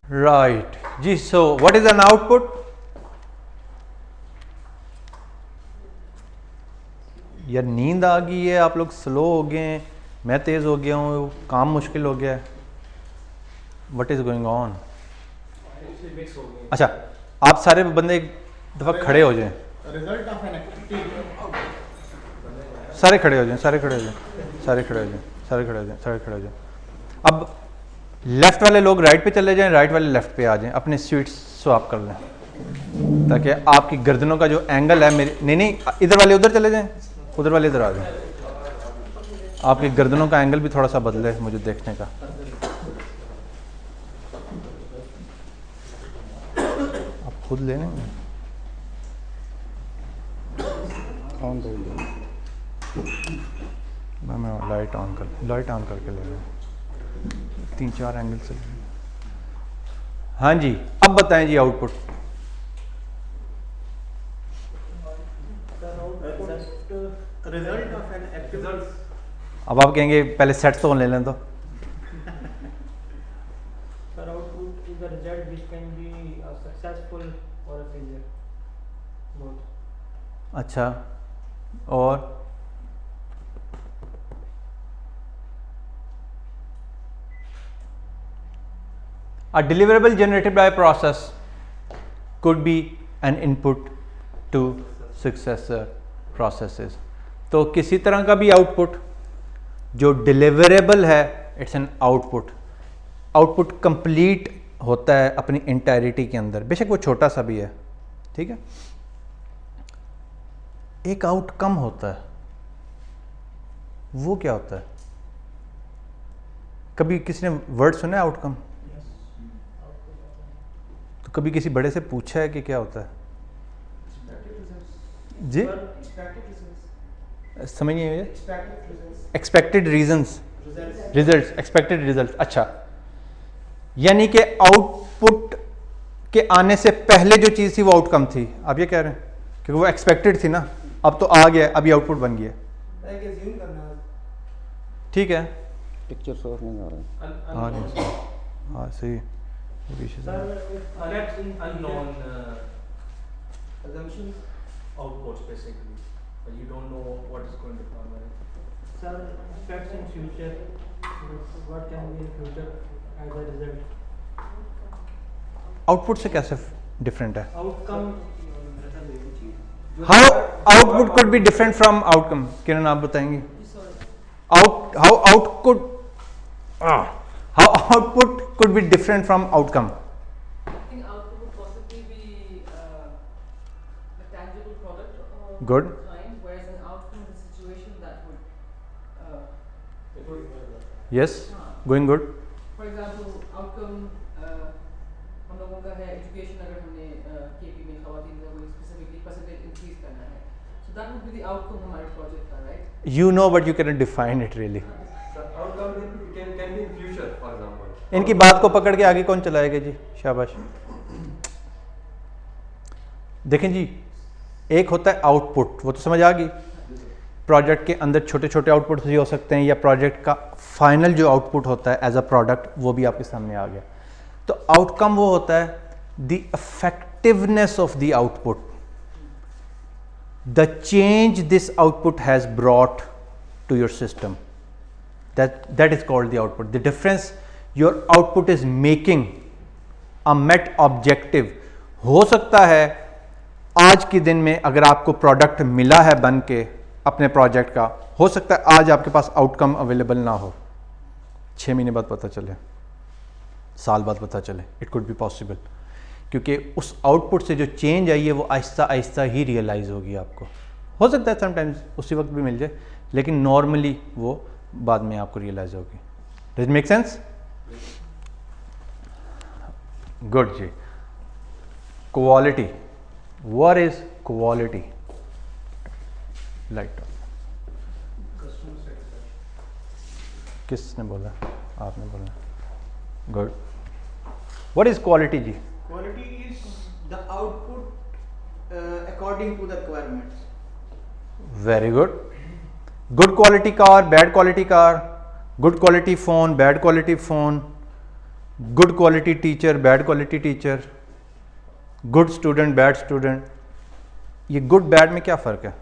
Right जी. So what is an output? यार नींद आ गई है, आप लोग स्लो हो गए हैं, मैं तेज़ हो गया हूँ, काम मुश्किल हो गया है. What is going on? अच्छा, आप सारे बंदे एक दफ़ा खड़े हो जाएं. सारे खड़े हो जाएं, सारे खड़े हो जाएं, सारे खड़े हो जाएं, सारे खड़े हो जाएं, सारे खड़े हो जाएं. अब लेफ्ट वाले लोग राइट पे चले जाएं, राइट वाले लेफ्ट पे आ जाएं, अपने सीट स्वैप कर लें ताकि आपकी गर्दनों का जो एंगल है मेरी नहीं, इधर वाले उधर चले जाएं, उधर वाले इधर आ जाएं. आपकी गर्दनों का एंगल भी थोड़ा सा बदले मुझे देखने का. आप खुद ले लेंगे. मैं लाइट ऑन करके ले रहा हूँ. 3-4 एंगल से. हाँ जी, अब बताएं जी आउटपुट. अब आप कहेंगे पहले सेट तो ले लें तो. Output is a result which can be successful or a failure. Both. अच्छा, और a deliverable generated by a process could be an input to successor processes. तो किसी तरह का भी आउटपुट जो डिलीवरेबल है, it's an output. Output complete होता है अपनी इंटायरिटी के अंदर, बेशक वो छोटा सा भी है. ठीक है. एक आउटकम होता है, वो क्या होता है? कभी किसी ने वर्ड सुना है आउटकम? तो कभी किसी बड़े से पूछा है कि क्या होता है? जी समझ नहीं आया. Expected reasons, results, expected result. अच्छा, यानी कि आउटपुट के आने से पहले जो चीज़ थी वो आउटकम थी, आप ये कह रहे हैं? क्योंकि वो एक्सपेक्टेड थी ना, अब तो आ गया, अभी आउटपुट बन गया. ठीक है. पिक्चर सोर्स नहीं आ रहा है. हाँ सही. Unknown assumptions, outputs basically, but you don't know what is going to come. Sir, effects in future. What can be in future as a result? Output से कैसे डिफरेंट है? Outcome. How output could be different from outcome? Kiran आप बताएंगे. How output could be different from outcome? I think output would possibly be a tangible product or Good. kind, whereas an outcome is a situation that would. Yes, going good. For example, outcome हम लोगों का है education. अगर हमने KP में खवातीन का कोई specifically percentage increase करना है, so that would be the outcome हमारे project का, right? You know, but you cannot define it really. Outcome can be in future, for example. इनकी बात को पकड़ के आगे कौन चलाएगा जी? शाबाश. देखें जी, एक होता है आउटपुट, वो तो समझ आ गई. प्रोजेक्ट के अंदर छोटे छोटे आउटपुट भी हो सकते हैं, या प्रोजेक्ट का फाइनल जो आउटपुट होता है एज अ प्रोडक्ट वो भी आपके सामने आ गया. तो आउटकम वो होता है the effectiveness of the output, the change this output has brought to your system. that is called the output. The difference your output is making a met objective. हो सकता है आज के दिन में अगर आपको प्रोडक्ट मिला है बन के अपने प्रोजेक्ट का, हो सकता है आज आपके पास आउटकम अवेलेबल ना हो, 6 महीने बाद पता चले, साल बाद पता चले. इट कुड बी पॉसिबल, क्योंकि उस आउटपुट से जो चेंज आई है वो आहिस्ता आहिस्ता ही रियलाइज होगी आपको. हो सकता है समटाइम्स उसी वक्त भी मिल जाए, लेकिन नॉर्मली वो बाद में आपको रियलाइज होगी. Does it make sense? Good जी. Quality. What is quality? Light on. किसने बोला? आपने बोला. गुड. व्हाट इज क्वालिटी जी? Quality is the output according to the requirements. Very good. Good quality car, bad quality car, good quality phone, bad quality phone, good quality teacher, bad quality teacher, good student, bad student. ये good bad में क्या फ़र्क है?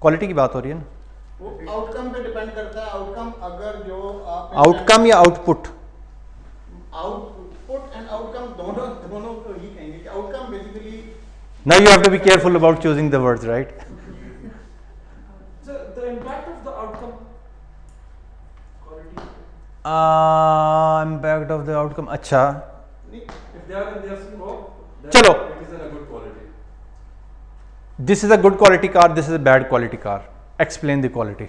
Quality की बात हो रही है ना. वो आउटकम पे डिपेंड करता है. आउटकम अगर जो आप आउटकम या आउटपुट? आउटपुट एंड आउटकम दोनों को ही कहेंगे कि outcome basically. Now you have to be careful about choosing the words, right? So the impact of the outcome quality. Impact of the outcome. अच्छा. If they are in their scope, then चलो. it is in a good quality. This is a good quality car. This is a bad quality car. Explain the quality.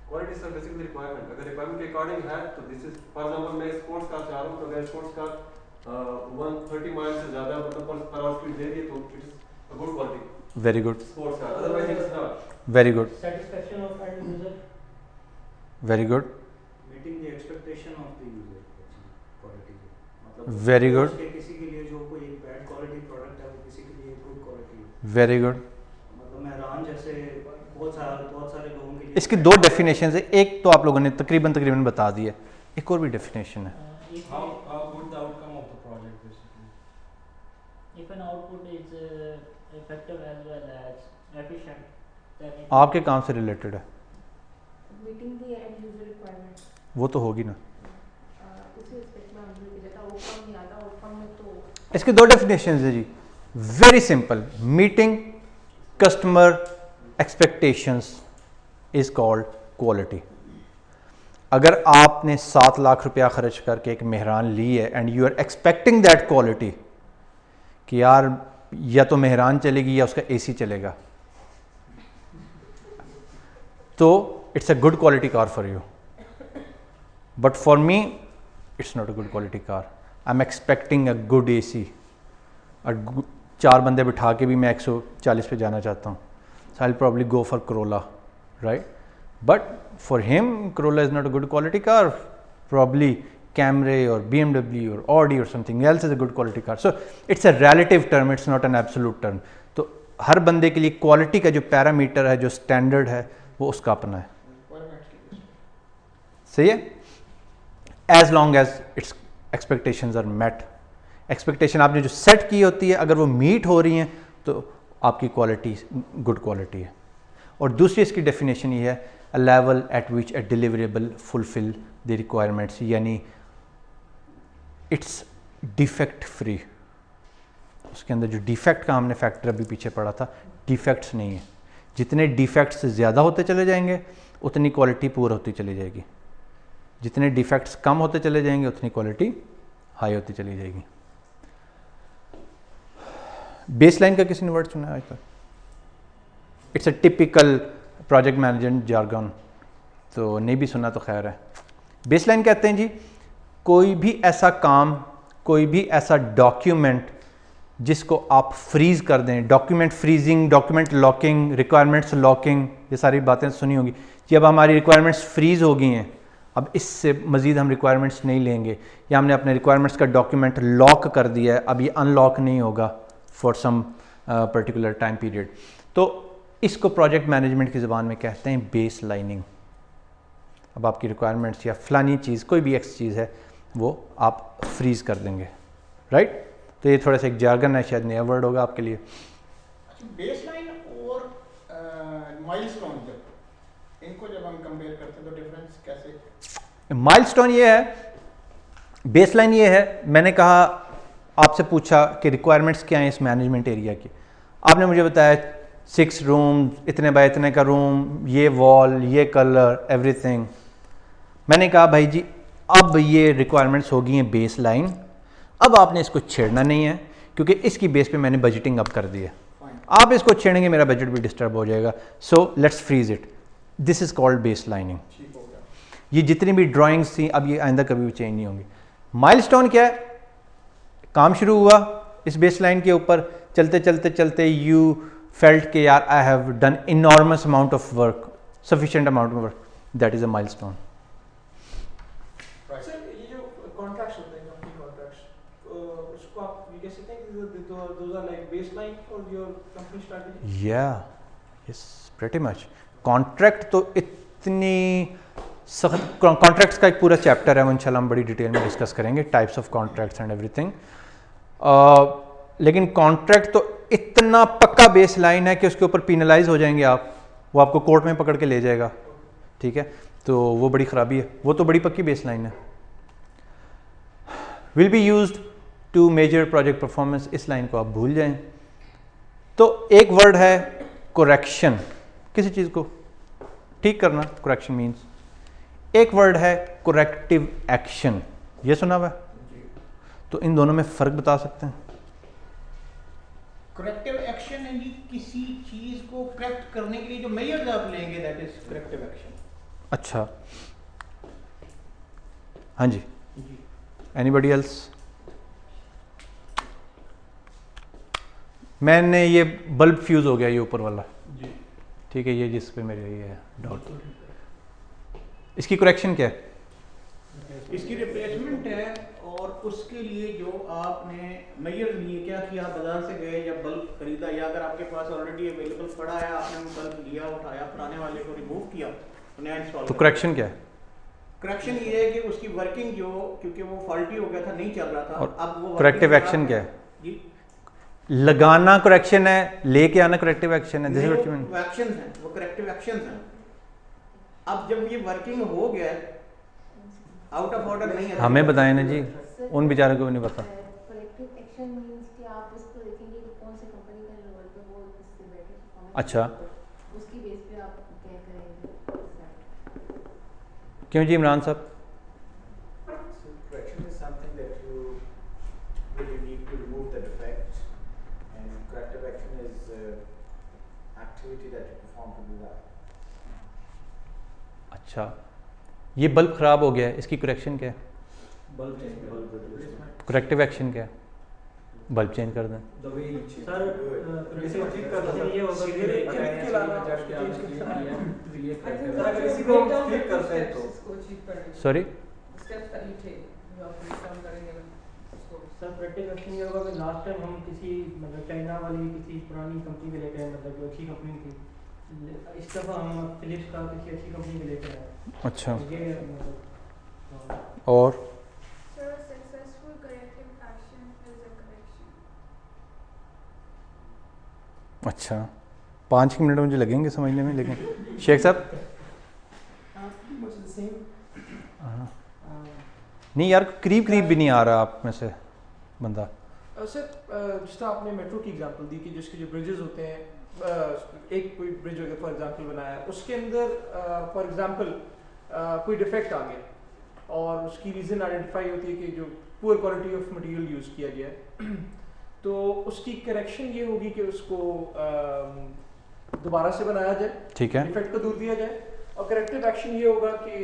Quality is basically requirement. अगर requirement के according है तो this is for example मैं sports car चाह रहा हूँ तो अगर स्पोर्ट्स कार 130 माइल से ज़्यादा मतलब पर आवर स्पीड दे रही है तो it is a good quality. Very good. Sports car otherwise it is not. Very good. Satisfaction of end user. Very good. Meeting the expectation of the user quality. मतलब Very good. किसी के लिए जो कोई एक bad quality product है वो किसी के लिए good quality है. Very good. मतलब मेहरान जैसे बहुत सारे लोगों के लिए. इसकी दो डेफिनेशन है. एक तो आप लोगों ने तकरीबन बता दी है. एक और भी डेफिनेशन है. How good the outcome of the project basically. If an output is effective as well as efficient, then it आपके काम से रिलेटेड है. Meeting the end user requirements. वो तो होगी ना. उसी एस्पेक्ट में हम लोग जैसा आउटकम नहीं आता आउटकम में तो इसके दो डेफिनेशन है जी. Very simple. Meeting customer expectations is called quality. अगर आपने 7 लाख रुपया खर्च करके एक मेहरान ली है and you are expecting that quality कि यार या तो मेहरान चलेगी या उसका एसी चलेगा, तो it's a good quality car for you. But for me it's not a good quality car. I am expecting a good AC. 4 बंदे बिठा के भी मैं 140 पे जाना चाहता हूँ. So I will probably go for Corolla, right? But for him, Corolla is not a good quality car. Probably Camry or BMW or Audi or something else is a good quality car. So it's a relative term, it's not an absolute term. तो हर बंदे के लिए quality का जो parameter है, जो standard है, वो उसका अपना है. सही है? As long as its expectations are met. Expectation आपने जो सेट की होती है, अगर वो मीट हो रही हैं तो आपकी क्वालिटी गुड क्वालिटी है. और दूसरी इसकी डेफिनेशन ये है, a level eight which a deliverable fulfil the requirements, यानी इट्स डिफेक्ट फ्री. उसके अंदर जो डिफेक्ट का हमने फैक्टर अभी पीछे पढ़ा था, डिफेक्ट्स नहीं है. जितने डिफेक्ट्स ज़्यादा होते चले जाएंगे उतनी क्वालिटी पूर होती चली जाएगी. जितने डिफेक्ट्स कम होते चले जाएंगे उतनी क्वालिटी हाई होती चली जाएगी. बेसलाइन का किसी ने वर्ड सुना है आज तक? It's a typical project management jargon, तो नहीं भी सुना तो खैर है. बेसलाइन कहते हैं जी कोई भी ऐसा काम, कोई भी ऐसा डॉक्यूमेंट जिसको आप फ्रीज कर दें. Document freezing, document locking, requirements locking, ये सारी बातें सुनी होगी. जब हमारी रिक्वायरमेंट्स फ्रीज हो गई हैं, अब इससे मज़ीद हम रिक्वायरमेंट्स नहीं लेंगे, या हमने अपने रिक्वायरमेंट्स का डॉक्यूमेंट लॉक कर दिया है, अब ये अनलॉक नहीं होगा for some particular time period, तो इसको प्रोजेक्ट मैनेजमेंट की ज़बान में कहते हैं बेस लाइनिंग. अब आपकी रिक्वायरमेंट्स या फलानी चीज़, कोई भी एक्स चीज़ है, वो आप फ्रीज़ कर देंगे, राइट? तो ये थोड़ा सा एक जार्गन है, शायद नया वर्ड होगा आपके लिए. बेसलाइन और माइलस्टोन, जब इनको जब हम कंपेयर करते हैं तो डिफरेंस कैसे? माइलस्टोन ये है, बेसलाइन ये है. मैंने कहा, आपसे पूछा कि रिक्वायरमेंट्स क्या हैं इस मैनेजमेंट एरिया की. आपने मुझे बताया 6 रूम, इतने बाय इतने का रूम, ये वॉल, ये कलर, एवरीथिंग. मैंने कहा भाई जी अब ये रिक्वायरमेंट्स हो गई हैं बेस लाइन, अब आपने इसको छेड़ना नहीं है क्योंकि इसकी बेस पे मैंने बजटिंग अप कर दी है. आप इसको छेड़ेंगे मेरा बजट भी डिस्टर्ब हो जाएगा. So let's freeze it. This is called base lining. ये जितनी भी ड्राइंग्स थी अब ये आइंदा कभी भी चेंज नहीं होंगी. माइलस्टोन क्या है? काम शुरू हुआ इस बेस लाइन के ऊपर, चलते चलते चलते यू फेल्ट के यार I have done enormous amount of work, sufficient amount of work, that is a milestone. Sir ये जो कॉन्ट्रैक्ट्स होते हैं, कंपनी कॉन्ट्रैक्ट्स, उसको आप ये कह सकते हैं कि those are like baseline for your company strategy? Yeah, yes, pretty much. Contract तो इतनी सख्त, कॉन्ट्रैक्ट्स का एक पूरा चैप्टर है, वो इंशाल्लाह हम बड़ी डिटेल में डिस्कस करेंगे, types of contracts and everything. लेकिन कॉन्ट्रैक्ट तो इतना पक्का बेस लाइन है कि उसके ऊपर पिनलाइज हो जाएंगे आप, वो आपको कोर्ट में पकड़ के ले जाएगा, ठीक है, तो वो बड़ी ख़राबी है, वो तो बड़ी पक्की बेस लाइन है। Will be used to measure project performance, इस लाइन को आप भूल जाएं। तो एक वर्ड है करेक्शन, किसी चीज़ को ठीक करना, करेक्शन मीन्स। एक वर्ड है करेक्टिव एक्शन, ये सुना हुआ है? तो इन दोनों में फ़र्क बता सकते हैं? करेक्टिव एक्शन है जी किसी चीज को करेक्ट करने के लिए जो मेजर्स आप लेंगे, दैट इज करेक्टिव एक्शन। अच्छा, हाँ जी, एनीबडी एल्स? मैंने ये बल्ब फ्यूज हो गया, ये ऊपर वाला, ठीक है, ये जिस पे मेरे ये है डाउट, इसकी करेक्शन क्या है? इसकी रिप्लेसमेंट है, और उसके लिए जो आपने मेजर लिए, क्या किया, बाजार से गए या बल्ब खरीदा, या अगर आपके पास ऑलरेडी अवेलेबल पड़ा है, आपने वो बल्ब लिया, उठाया, पुराने वाले को रिमूव किया, नया इंस्टॉल। तो करेक्शन क्या है? करेक्शन ये है कि उसकी वर्किंग जो, क्योंकि वो फॉल्टी हो गया था, नहीं चल रहा था, और अब वो करेक्टिव एक्शन क्या है? जी, लगाना करेक्शन है, लेके आना करेक्टिव एक्शन है, this is what you mean. वो एक्शंस हैं, वो करेक्टिव एक्शंस हैं। अब जब ये वर्किंग हो गया, आउट ऑफ ऑर्डर नहीं है, हमें बताएं ना जी, उन बेचारों को भी नहीं पता। कलेक्टिव एक्शन मींस कि आप उसको देखेंगे कि कौन सी कंपनी का लेवल पे वो इससे बेटर परफॉर्मेंस, अच्छा, उसकी बेस पे आप क्या करेंगे। क्यों जी इमरान साहब? Correction is something that you really need to remove the defect, and corrective action is activity that you perform to do that. अच्छा, ये बल्ब ख़राब हो गया है, इसकी करेक्शन क्या है? Bulb change, bulb replacement. Corrective action क्या है? बल्ब चेंज कर दें। The way you change. Sir किसी को ठीक करना इसमें ये होगा कि के लाना adjust किया change किया तो ये अगर अगर किसी को हम ठीक करते हैं तो इसको अचीव करने के sorry, steps that you take, जो आप काम करेंगे उसको। सर करेक्टिव एक्शन ये होगा कि लास्ट टाइम हम किसी मतलब चाइना वाली किसी पुरानी कंपनी के लेके आए, मतलब जो अच्छी कंपनी थी, इस दफ़ा हम फिलिप्स का किसी अच्छी कंपनी के लेके आए। अच्छा, ये मतलब और Sir, successful corrective action is a correction. अच्छा, 5 मिनट मुझे लगेंगे समझने में, लेकिन शेख साहब हाँ, नहीं यार, करीब करीब भी नहीं आ रहा आप में से बंदा। सर जिस तरह आपने मेट्रो की एग्जांपल दी कि जिसके जो ब्रिजेस होते हैं, एक कोई ब्रिज अगर फॉर एग्जांपल बनाया है, उसके अंदर फॉर एग्जांपल कोई डिफेक्ट आ गया और उसकी रीज़न आइडेंटिफाई होती है कि जो poor quality of material use किया गया है, तो उसकी करेक्शन ये होगी कि उसको दोबारा से बनाया जाए, ठीक है, डिफेक्ट को दूर दिया जाए, और करेक्टिव एक्शन ये होगा कि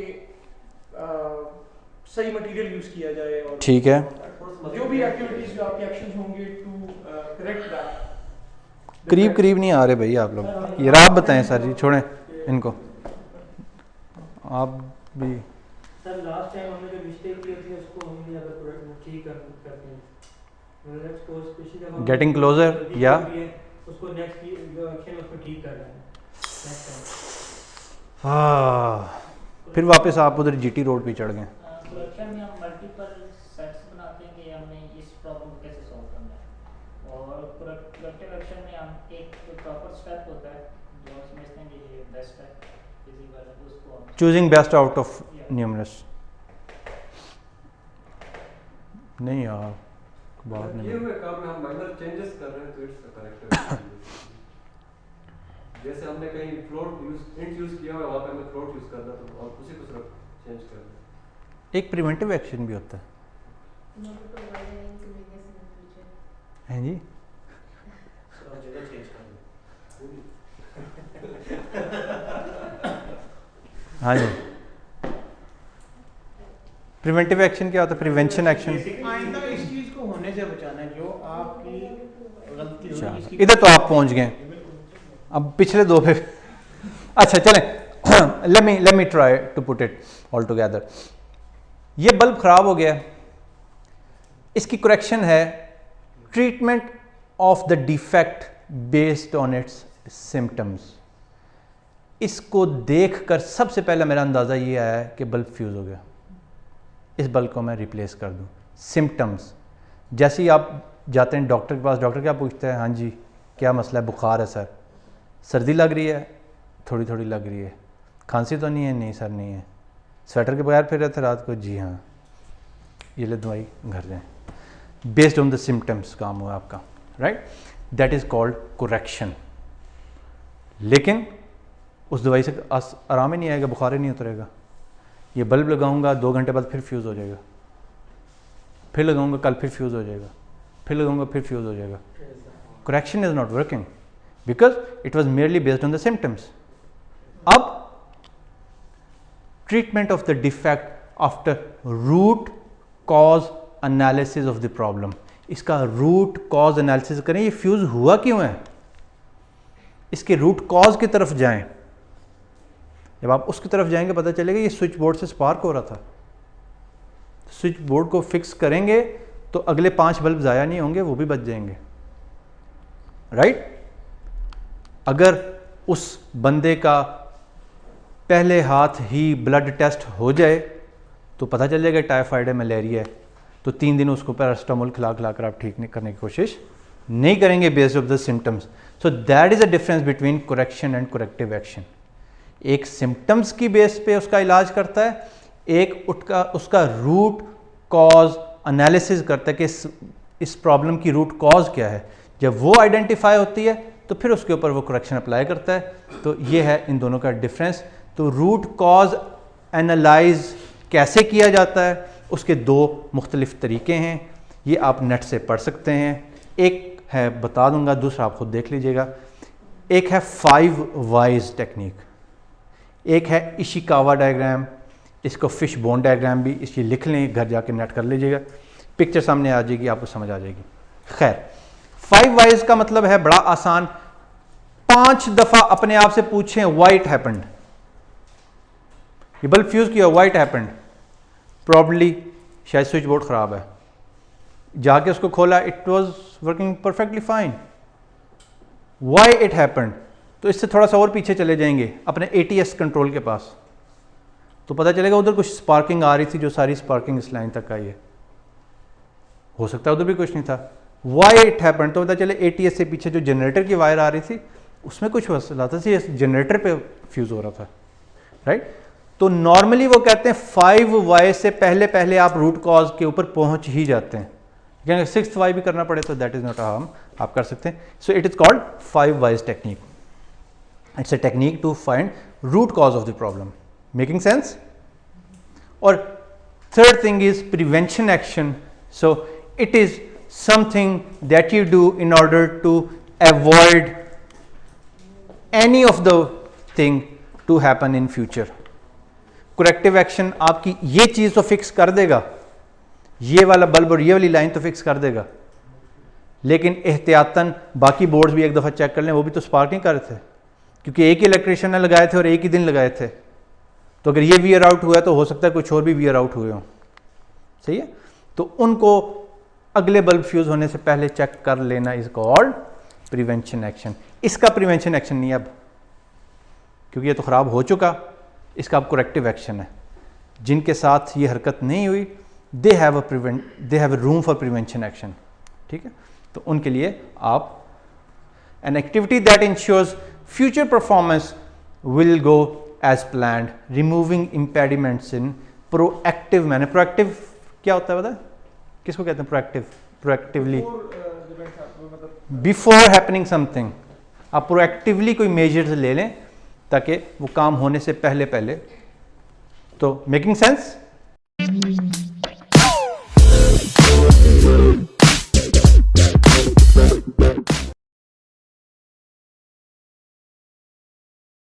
सही मटेरियल यूज़ किया जाए, और ठीक है, जो भी एक्टिविटीज जो आपके एक्शंस होंगे टू करेक्ट दैट। करीब करीब नहीं आ रहे भाई आप लोग, ये आप बताएं सर जी, छोड़ें इनको, आप भी। सर लास्ट टाइम हमने जो मिस्टेक की थी उसको हम भी अगर ठीक करते हैं, लेट्स सपोज किसी का गेटिंग क्लोजर या उसको नेक्स्ट जो एक्शन उसको ठीक करना है नेक्स्ट टाइम। हाँ, फिर वापस आप उधर जीटी रोड पे चढ़ गए। करेक्शन में हम मल्टीपल सेट्स बनाते हैं कि हमने इस प्रॉब्लम को कैसे सॉल्व करना है, और करेक्टिव एक्शन में हम एक प्रॉपर स्टेप होता है जो हम समझते हैं कि ये बेस्ट है फिजिकल, उसको हम choosing best out of numerous. नहीं यार, बात ये नहीं, हुए काम में हम माइनर चेंजेस कर रहे हैं तो इट्स करेक्टिव। जैसे हमने कहीं फ्लोट यूज किया हुआ है, वहाँ पे हमें फ्लोट यूज करना, तो और उसी को सिर्फ चेंज करना। एक प्रिवेंटिव एक्शन भी होता है, in order to avoid any inconvenience in the future. हैं जी? जगह चेंज कर दो। हाँ जी, प्रिवेंटिव एक्शन क्या होता है? Prevention action. आइंदा इस चीज को होने से बचाना है जो आपकी गलती अच्छा, होगी, इसकी इधर तो आप पहुंच गए, अब पिछले दो पे अच्छा चलें, let me try to put it all together. ये बल्ब खराब हो गया, इसकी करेक्शन है treatment of the defect based on its symptoms. इसको देखकर सबसे पहले मेरा अंदाज़ा ये आया है कि बल्ब फ्यूज़ हो गया, इस बल्ब को मैं रिप्लेस कर दूं। सिम्टम्स, जैसे ही आप जाते हैं डॉक्टर के पास, डॉक्टर क्या पूछते हैं, हाँ जी क्या मसला है, बुखार है सर, सर्दी लग रही है, थोड़ी थोड़ी लग रही है, खांसी तो नहीं है, नहीं सर नहीं है, स्वेटर के बगैर फिर रहे थे रात को, जी हाँ, ये ले दवाई घर जाएँ। बेस्ड ऑन द सिम्टम्स काम हुआ आपका, right, that is called correction. लेकिन उस दवाई से आराम ही नहीं आएगा, बुखार ही नहीं उतरेगा। ये बल्ब लगाऊंगा 2 घंटे बाद फिर फ्यूज़ हो जाएगा, फिर लगाऊंगा कल फिर फ्यूज़ हो जाएगा, फिर लगाऊंगा फिर फ्यूज़ हो जाएगा। Correction is not working because it was merely based on the symptoms. अब treatment of the defect after root cause analysis of the problem. इसका रूट कॉज एनालिसिस करें, ये फ्यूज़ हुआ क्यों है, इसके रूट कॉज की तरफ जाएं। जब आप उसकी तरफ जाएंगे पता चलेगा ये स्विच बोर्ड से स्पार्क हो रहा था। स्विच बोर्ड को फिक्स करेंगे तो अगले 5 बल्ब ज़ाया नहीं होंगे, वो भी बच जाएंगे, राइट। अगर उस बंदे का पहले हाथ ही ब्लड टेस्ट हो जाए तो पता चल जाएगा टाइफाइड है, मलेरिया है, तो 3 दिन उसको पैरास्टामोल खिला कर आप ठीक नहीं करने की कोशिश नहीं करेंगे based of the symptoms. So that is a difference between correction and corrective action. एक सिम्टम्स की बेस पे उसका इलाज करता है, एक उसका रूट कॉज एनालिसिस करता है कि इस प्रॉब्लम की रूट कॉज क्या है। जब वो आइडेंटिफाई होती है तो फिर उसके ऊपर वो करेक्शन अप्लाई करता है। तो ये है इन दोनों का डिफरेंस। तो रूट कॉज एनालाइज कैसे किया जाता है, उसके 2 मुख्तलिफ तरीके हैं, ये आप नेट से पढ़ सकते हैं। एक है बता दूंगा, दूसरा आप खुद देख लीजिएगा। एक है 5 वाइज टेक्निक, एक है इशिकावा डायग्राम, इसको फिश बोन डायग्राम भी इसकी लिख लें, घर जाके नेट कर लीजिएगा, पिक्चर सामने आ जाएगी, आपको समझ आ जाएगी। खैर 5 वाइज का मतलब है बड़ा आसान, 5 दफ़ा अपने आप से पूछें व्हाई इट हैपेंड। ये बल्ब फ्यूज़ किया, व्हाई इट हैपेंड, प्रॉब्ली शायद स्विच बोर्ड ख़राब है, जाके उसको खोला, it was working perfectly fine, why it happened. तो इससे थोड़ा सा और पीछे चले जाएंगे अपने ATS कंट्रोल के पास, तो पता चलेगा उधर कुछ स्पार्किंग आ रही थी, जो सारी स्पार्किंग इस लाइन तक आई है, हो सकता है उधर भी कुछ नहीं था। व्हाई इट हैपेंड तो पता चले ATS से पीछे जो जनरेटर की वायर आ रही थी उसमें कुछ मसला था, जनरेटर पे फ्यूज़ हो रहा था, राइट। तो नॉर्मली वो कहते हैं 5 वाई से पहले पहले आप रूट कॉज के ऊपर पहुंच ही जाते हैं। अगर 6th वाई भी करना पड़े तो दैट इज नॉट हार्म, आप कर सकते हैं। So it is called 5 whys technique. It's a technique to find root cause of the problem. Making sense? और third thing is prevention action. So it is something that you do in order to avoid any of the thing to happen in future. Corrective action आपकी ये चीज़ तो fix कर देगा, ये वाला bulb और ये वाली लाइन तो फिक्स कर देगा, लेकिन एहतियातन बाकी बोर्ड्स भी एक दफ़ा चेक कर लें, वो भी तो स्पार्क नहीं कर रहे थे, क्योंकि एक ही इलेक्ट्रिशियन ने लगाए थे और एक ही दिन लगाए थे। तो अगर ये वियर आउट हुआ तो हो सकता है कुछ और भी वियर आउट हुए हों, सही है। तो उनको अगले बल्ब फ्यूज़ होने से पहले चेक कर लेना इज कॉल्ड प्रिवेंशन एक्शन। इसका प्रिवेंशन एक्शन नहीं है अब, क्योंकि ये तो ख़राब हो चुका, इसका अब करेक्टिव एक्शन है। जिनके साथ ये हरकत नहीं हुई they have a room for prevention action, ठीक है। तो उनके लिए आप an activity that ensures future performance will go as planned, removing impediments in proactive manner. Proactive क्या होता है पता है किसको कहते हैं? Proactive, proactively before happening something. आप प्रोएक्टिवली कोई मेजर्स ले लें ताकि वो काम होने से पहले पहले। तो मेकिंग सेंस?